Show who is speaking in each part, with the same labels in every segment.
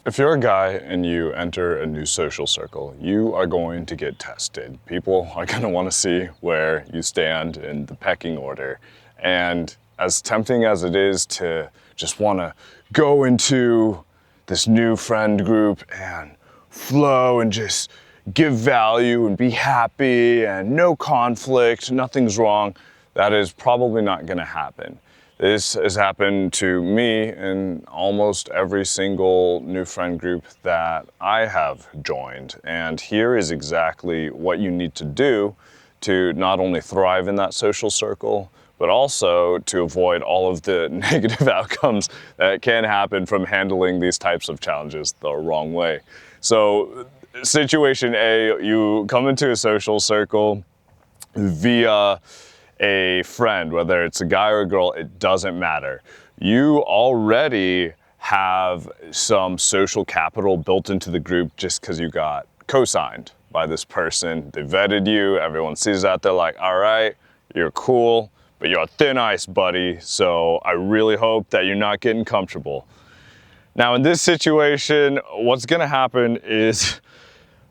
Speaker 1: If you're a guy and you enter a new social circle, you are going to get tested. People are going to want to see where you stand in the pecking order. And as tempting as it is to just want to go into this new friend group and flow and just give value and be happy and no conflict, nothing's wrong, that is probably not going to happen. This has happened to me in almost every single new friend group that I have joined. And here is exactly what you need to do to not only thrive in that social circle, but also to avoid all of the negative outcomes that can happen from handling these types of challenges the wrong way. So, situation A, you come into a social circle via a friend, whether it's a guy or a girl, it doesn't matter. You already have some social capital built into the group just because you got co-signed by this person. They vetted you, everyone sees that, they're like, all right, you're cool, but you're on thin ice, buddy, so I really hope that you're not getting comfortable. Now in this situation, what's gonna happen is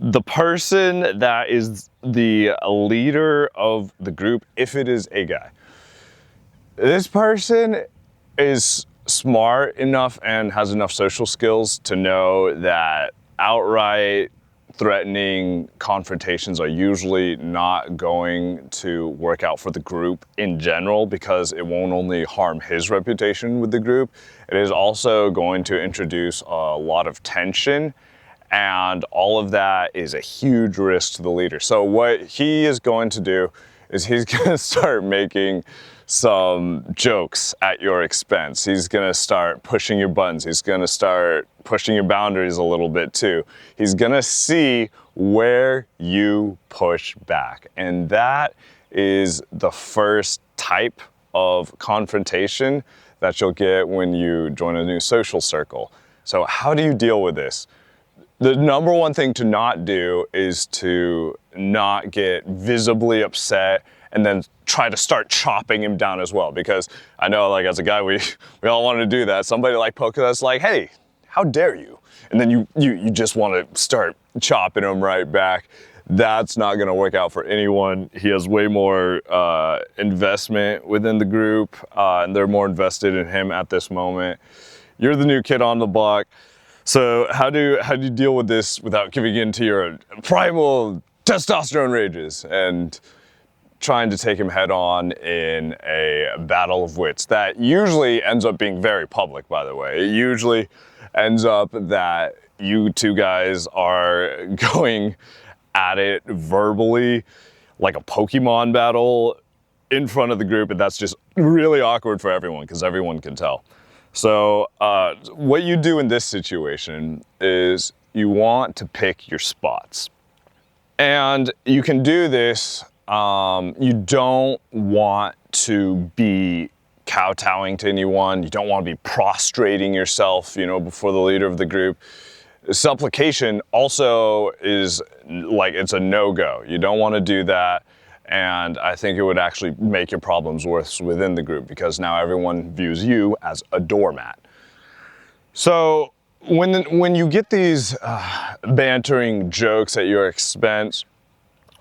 Speaker 1: the person that is the leader of the group, if it is a guy, this person is smart enough and has enough social skills to know that outright threatening confrontations are usually not going to work out for the group in general, because it won't only harm his reputation with the group, it is also going to introduce a lot of tension. And all of that is a huge risk to the leader. So what he is going to do is he's going to start making some jokes at your expense. He's going to start pushing your buttons. He's going to start pushing your boundaries a little bit too. He's going to see where you push back. And that is the first type of confrontation that you'll get when you join a new social circle. So how do you deal with this? The number one thing to not do is to not get visibly upset and then try to start chopping him down as well. Because I know, like, as a guy, we all want to do that. Somebody like poking us like, hey, how dare you? And then you just want to start chopping him right back. That's not going to work out for anyone. He has way more investment within the group, and they're more invested in him at this moment. You're the new kid on the block. So how do you deal with this without giving in to your primal testosterone rages and trying to take him head on in a battle of wits that usually ends up being very public, by the way. It usually ends up that you two guys are going at it verbally like a Pokemon battle in front of the group, and that's just really awkward for everyone because everyone can tell. So what you do in this situation is you want to pick your spots. And you can do this, you don't want to be kowtowing to anyone. You don't want to be prostrating yourself, before the leader of the group. Supplication also is like, it's a no-go. You don't want to do that. And I think it would actually make your problems worse within the group, because now everyone views you as a doormat. So when you get these bantering jokes at your expense,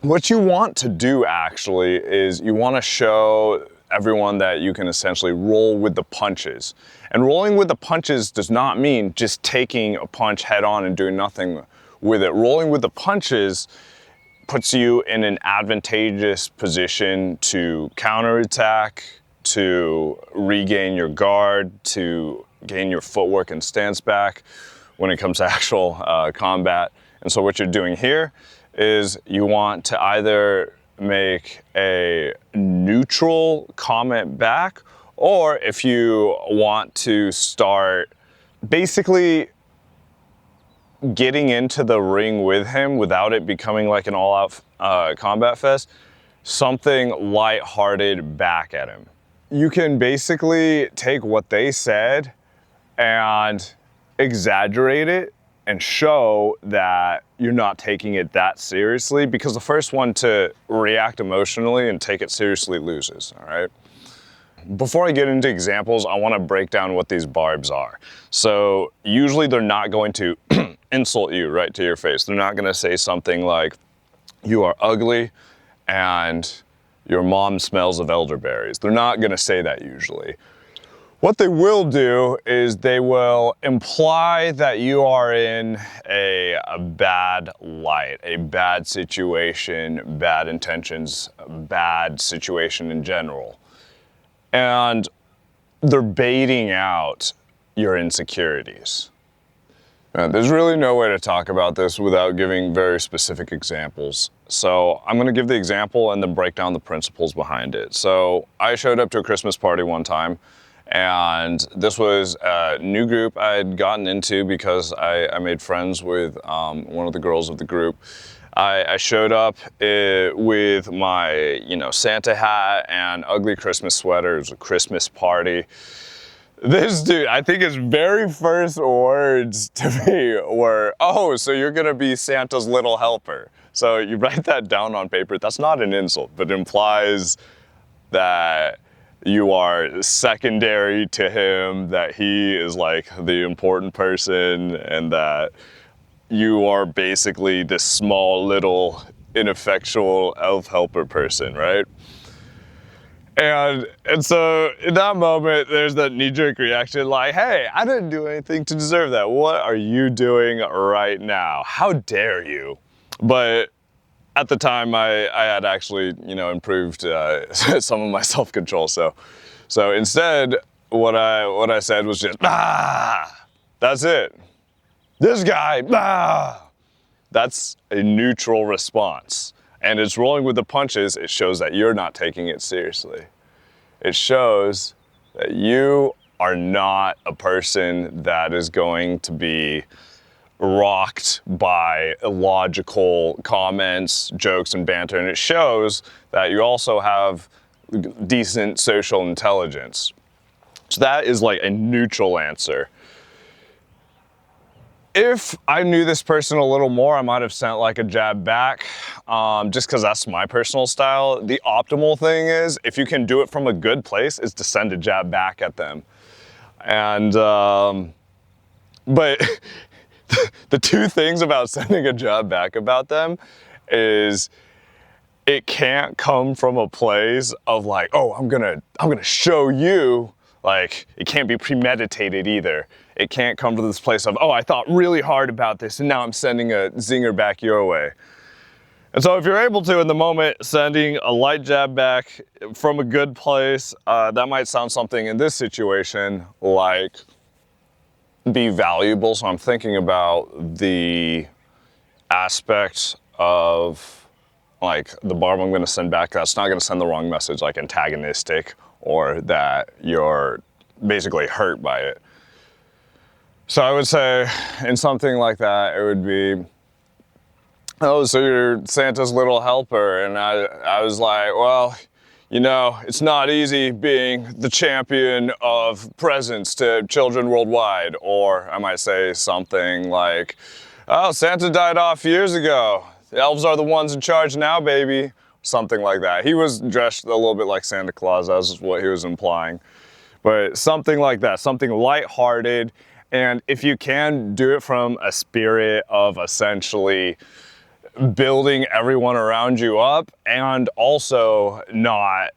Speaker 1: what you want to do actually is you want to show everyone that you can essentially roll with the punches. And rolling with the punches does not mean just taking a punch head on and doing nothing with it. Rolling with the punches puts you in an advantageous position to counterattack, to regain your guard, to gain your footwork and stance back when it comes to actual combat. And so what you're doing here is you want to either make a neutral comment back, or if you want to start basically getting into the ring with him without it becoming like an all-out combat fest, something lighthearted back at him. You can basically take what they said and exaggerate it and show that you're not taking it that seriously, because the first one to react emotionally and take it seriously loses, all right? before I get into examples, I want to break down what these barbs are. So usually they're not going to insult you right to your face. They're not going to say something like, you are ugly and your mom smells of elderberries. They're not going to say that usually. What they will do is they will imply that you are in a bad light, a bad situation, bad intentions, bad situation in general. And they're baiting out your insecurities. There's really no way to talk about this without giving very specific examples. So I'm gonna give the example and then break down the principles behind it. So I showed up to a Christmas party one time, and this was a new group I had gotten into because I made friends with one of the girls of the group. I showed up with my, Santa hat and ugly Christmas sweater. It was a Christmas party. This dude, I think his very first words to me were, "Oh, so you're gonna be Santa's little helper." So you write that down on paper. That's not an insult, but it implies that you are secondary to him, that he is like the important person, and that you are basically this small, little, ineffectual elf helper person, right? And so in that moment, there's that knee-jerk reaction like, hey, I didn't do anything to deserve that. What are you doing right now? How dare you? But at the time, I had actually, improved some of my self-control. So instead, what I said was just, that's it. This guy, That's a neutral response. And it's rolling with the punches. It shows that you're not taking it seriously. It shows that you are not a person that is going to be rocked by illogical comments, jokes, and banter. And it shows that you also have decent social intelligence. So that is like a neutral answer. If I knew this person a little more, I might have sent like a jab back, just because that's my personal style. The optimal thing is, if you can do it from a good place, is to send a jab back at them. And, but the two things about sending a jab back about them is it can't come from a place of like, oh, I'm gonna show you. Like, it can't be premeditated either. It can't come to this place of, oh, I thought really hard about this and now I'm sending a zinger back your way. And so if you're able to, in the moment, sending a light jab back from a good place, that might sound something in this situation like be valuable. So I'm thinking about the aspect of like the barb I'm going to send back that's not going to send the wrong message, like antagonistic, or that you're basically hurt by it. So I would say in something like that, it would be, oh, so you're Santa's little helper. And I was like, well, it's not easy being the champion of presents to children worldwide. Or I might say something like, oh, Santa died off years ago. The elves are the ones in charge now, baby. Something like that. He was dressed a little bit like Santa Claus, that's what he was implying. But something like that, something lighthearted. And if you can do it from a spirit of essentially building everyone around you up and also not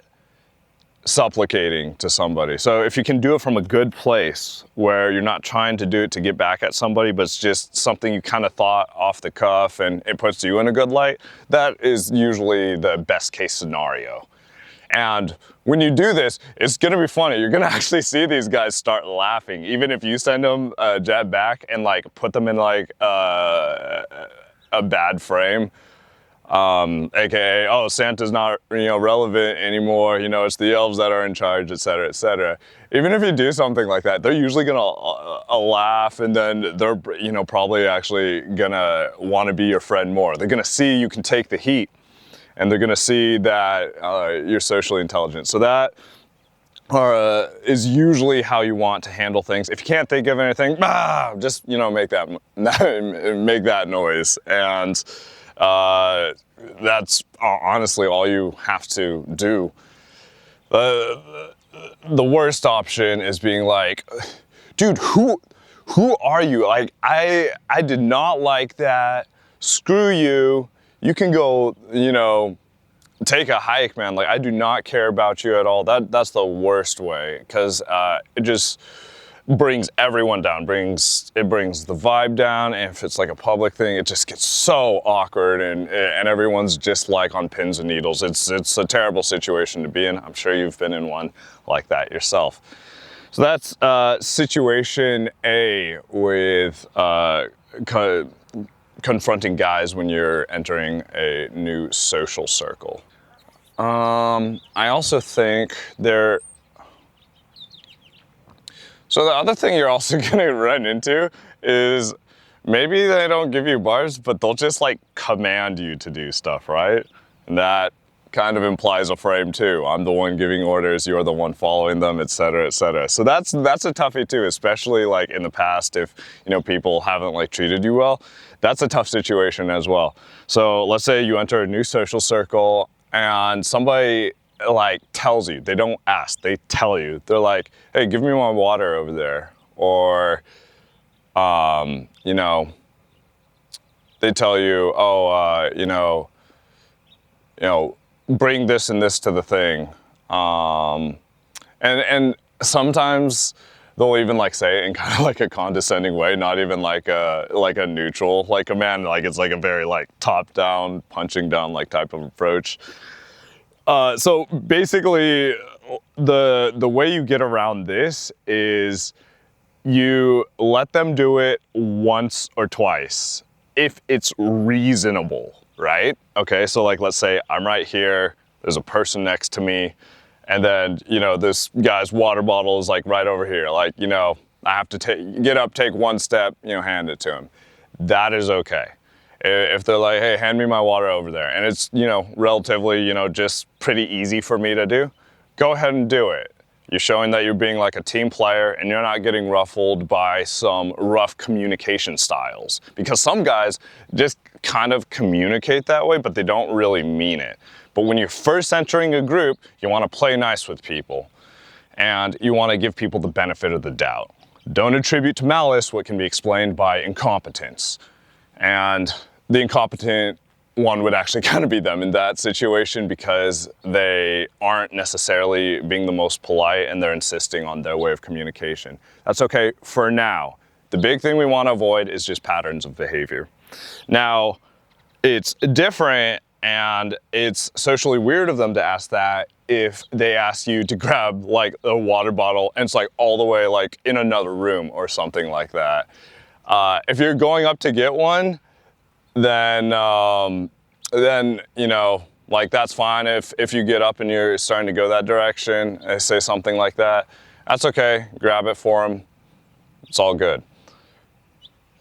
Speaker 1: supplicating to somebody. So if you can do it from a good place where you're not trying to do it to get back at somebody, but it's just something you kind of thought off the cuff and it puts you in a good light, that is usually the best case scenario. And when you do this, it's gonna be funny. You're gonna actually see these guys start laughing, even if you send them a jab back and like put them in like a bad frame. AKA, oh, Santa's not, relevant anymore. It's the elves that are in charge, et cetera, et cetera. Even if you do something like that, they're usually gonna laugh, and then they're, probably actually gonna want to be your friend more. They're gonna see you can take the heat, and they're gonna see that you're socially intelligent. So that is usually how you want to handle things. If you can't think of anything, just make that noise, and that's honestly all you have to do. the worst option is being like, dude, who are you? Like, I did not like that. Screw you. You can go, take a hike, man. Like, I do not care about you at all. That's the worst way, because it just brings everyone down. It brings the vibe down. And if it's like a public thing, it just gets so awkward, and everyone's just like on pins and needles. It's a terrible situation to be in. I'm sure you've been in one like that yourself. So that's situation A with confronting guys when you're entering a new social circle. I also think so the other thing you're also gonna run into is maybe they don't give you bars, but they'll just like command you to do stuff, right? And that kind of implies a frame too. I'm the one giving orders, you're the one following them, etc., etc. So that's a toughie too, especially like in the past if people haven't like treated you well. That's a tough situation as well. So let's say you enter a new social circle and somebody like tells you, they don't ask, they tell you. They're like, hey, give me my water over there. Or, they tell you, oh, bring this and this to the thing. And sometimes they'll even like say it in kind of like a condescending way, not even like a neutral, like a man, like it's like a very like top down, punching down like type of approach. So basically the way you get around this is you let them do it once or twice if it's reasonable, right? Okay, so like let's say I'm right here, there's a person next to me, and then this guy's water bottle is like right over here. Like I have to get up, take one step, hand it to him. That is okay. If they're like, hey, hand me my water over there, and it's relatively just pretty easy for me to do, go ahead and do it. You're showing that you're being like a team player and you're not getting ruffled by some rough communication styles. Because some guys just kind of communicate that way, but they don't really mean it. But when you're first entering a group, you want to play nice with people and you want to give people the benefit of the doubt. Don't attribute to malice what can be explained by incompetence. And the incompetent one would actually kind of be them in that situation, because they aren't necessarily being the most polite and they're insisting on their way of communication. That's okay for now. The big thing we want to avoid is just patterns of behavior. Now, it's different and it's socially weird of them to ask that if they ask you to grab like a water bottle and it's like all the way like in another room or something like that. If you're going up to get one, then like that's fine. If you get up and you're starting to go that direction and say something like that, that's okay. Grab it for them. It's all good.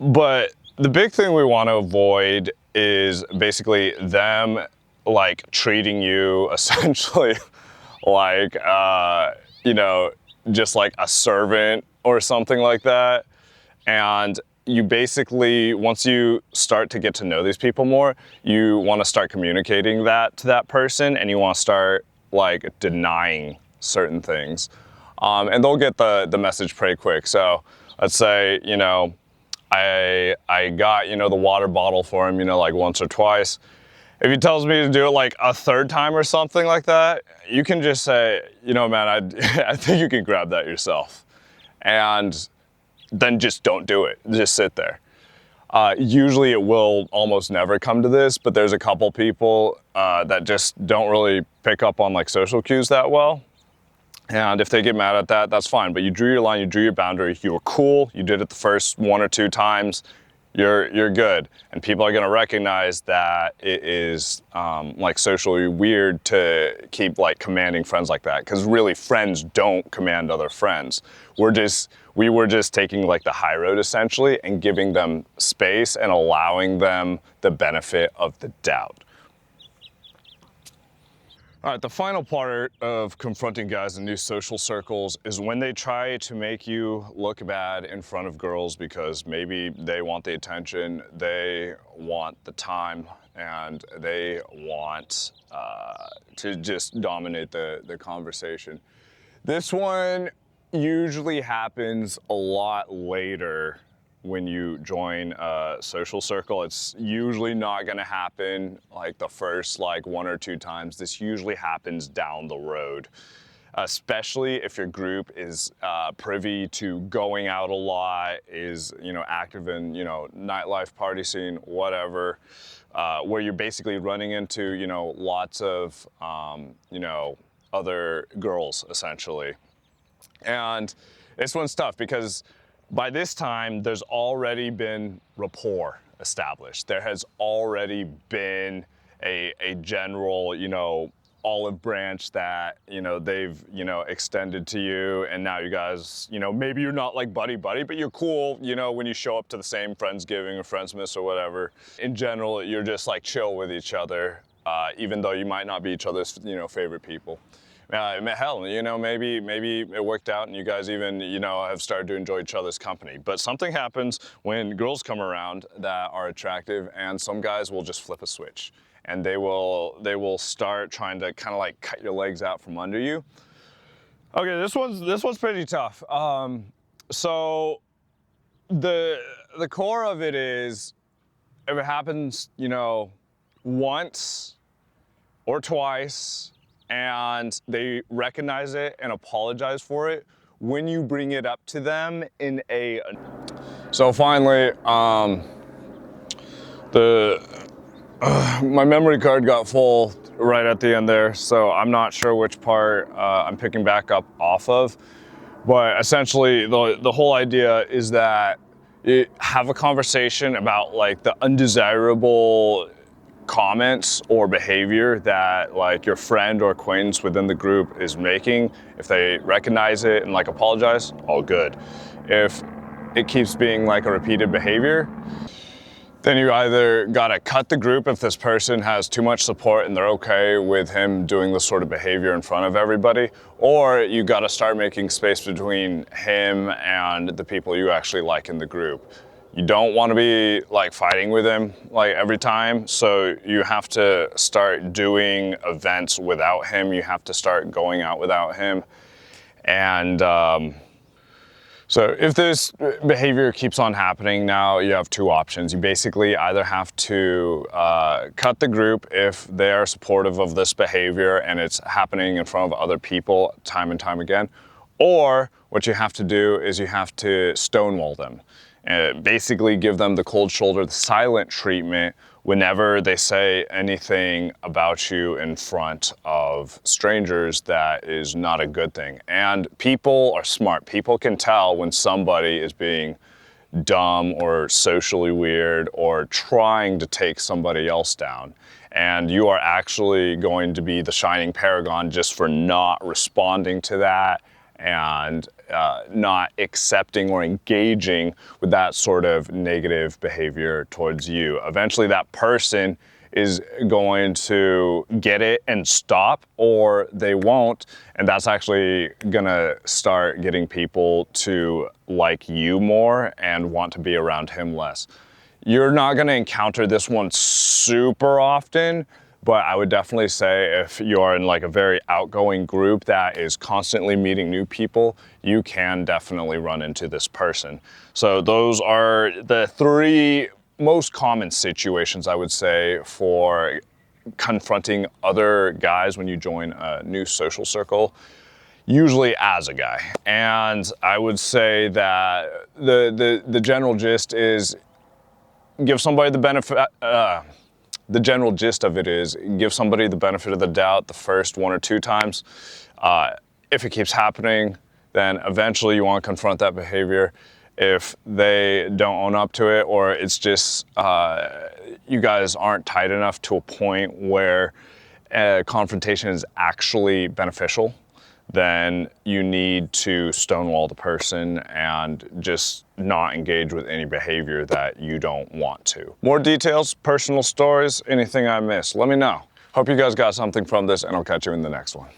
Speaker 1: But the big thing we want to avoid is basically them like treating you essentially like just like a servant or something like that. And you basically, once you start to get to know these people more, you want to start communicating that to that person, and you want to start like denying certain things. And they'll get the message pretty quick. So let's say, I got, the water bottle for him, like once or twice. If he tells me to do it like a third time or something like that, you can just say, man, I think you can grab that yourself. And then just don't do it. Just sit there. Usually it will almost never come to this, but there's a couple people that just don't really pick up on like social cues that well. And if they get mad at that, that's fine. But you drew your line, you drew your boundary, you were cool, you did it the first one or two times, you're good. And people are gonna recognize that it is like socially weird to keep like commanding friends like that, because really friends don't command other friends. We were just taking like the high road essentially and giving them space and allowing them the benefit of the doubt. All right, the final part of confronting guys in new social circles is when they try to make you look bad in front of girls because maybe they want the attention, they want the time, and they want to just dominate the conversation. This one usually happens a lot later when you join a social circle. It's usually not gonna happen like the first like 1 or 2 times. This usually happens down the road, especially if your group is privy to going out a lot, is, you know, active in, you know, nightlife, party scene, whatever, where you're basically running into, you know, lots of, you know, other girls essentially. And this one's tough because by this time, there's already been rapport established. There has already been a general, you know, olive branch that, you know, they've, you know, extended to you. And now you guys, you know, maybe you're not like buddy, but you're cool, you know, when you show up to the same Friendsgiving or Friendsmas or whatever. In general, you're just like chill with each other, even though you might not be each other's, you know, favorite people. Hell, you know, maybe it worked out and you guys even, you know, have started to enjoy each other's company. But something happens when girls come around that are attractive, and some guys will just flip a switch and they will start trying to kind of like cut your legs out from under you. Okay, this one's pretty tough. So the core of it is, if it happens, you know, once or twice, and they recognize it and apologize for it, when you bring it up to them in a... So finally, my memory card got full right at the end there, so I'm not sure which part I'm picking back up off of. But essentially, the whole idea is that you have a conversation about like the undesirable comments or behavior that like your friend or acquaintance within the group is making. If they recognize it and like apologize, all good. If it keeps being like a repeated behavior, then you either gotta cut the group if this person has too much support and they're okay with him doing this sort of behavior in front of everybody, or you gotta start making space between him and the people you actually like in the group. You don't want to be like fighting with him like every time, so you have to start doing events without him. You have to start going out without him. And so if this behavior keeps on happening, now you have 2 options. You basically either have to cut the group if they are supportive of this behavior and it's happening in front of other people time and time again, or what you have to do is you have to stonewall them. Basically give them the cold shoulder, the silent treatment whenever they say anything about you in front of strangers that is not a good thing. And people are smart. People can tell when somebody is being dumb or socially weird or trying to take somebody else down. And you are actually going to be the shining paragon just for not responding to that and not accepting or engaging with that sort of negative behavior towards you. Eventually that person is going to get it and stop, or they won't, and that's actually gonna start getting people to like you more and want to be around him less. You're not gonna encounter this one super often, but I would definitely say if you're in like a very outgoing group that is constantly meeting new people, you can definitely run into this person. So those are the 3 most common situations, I would say, for confronting other guys when you join a new social circle, usually as a guy. And I would say that the general gist is give somebody the benefit, the general gist of it is give somebody the benefit of the doubt the first 1 or 2 times. If it keeps happening, then eventually you want to confront that behavior. If they don't own up to it, or it's just you guys aren't tight enough to a point where confrontation is actually beneficial, then you need to stonewall the person and just not engage with any behavior that you don't want to. More details, personal stories, anything I missed, let me know. Hope you guys got something from this, and I'll catch you in the next one.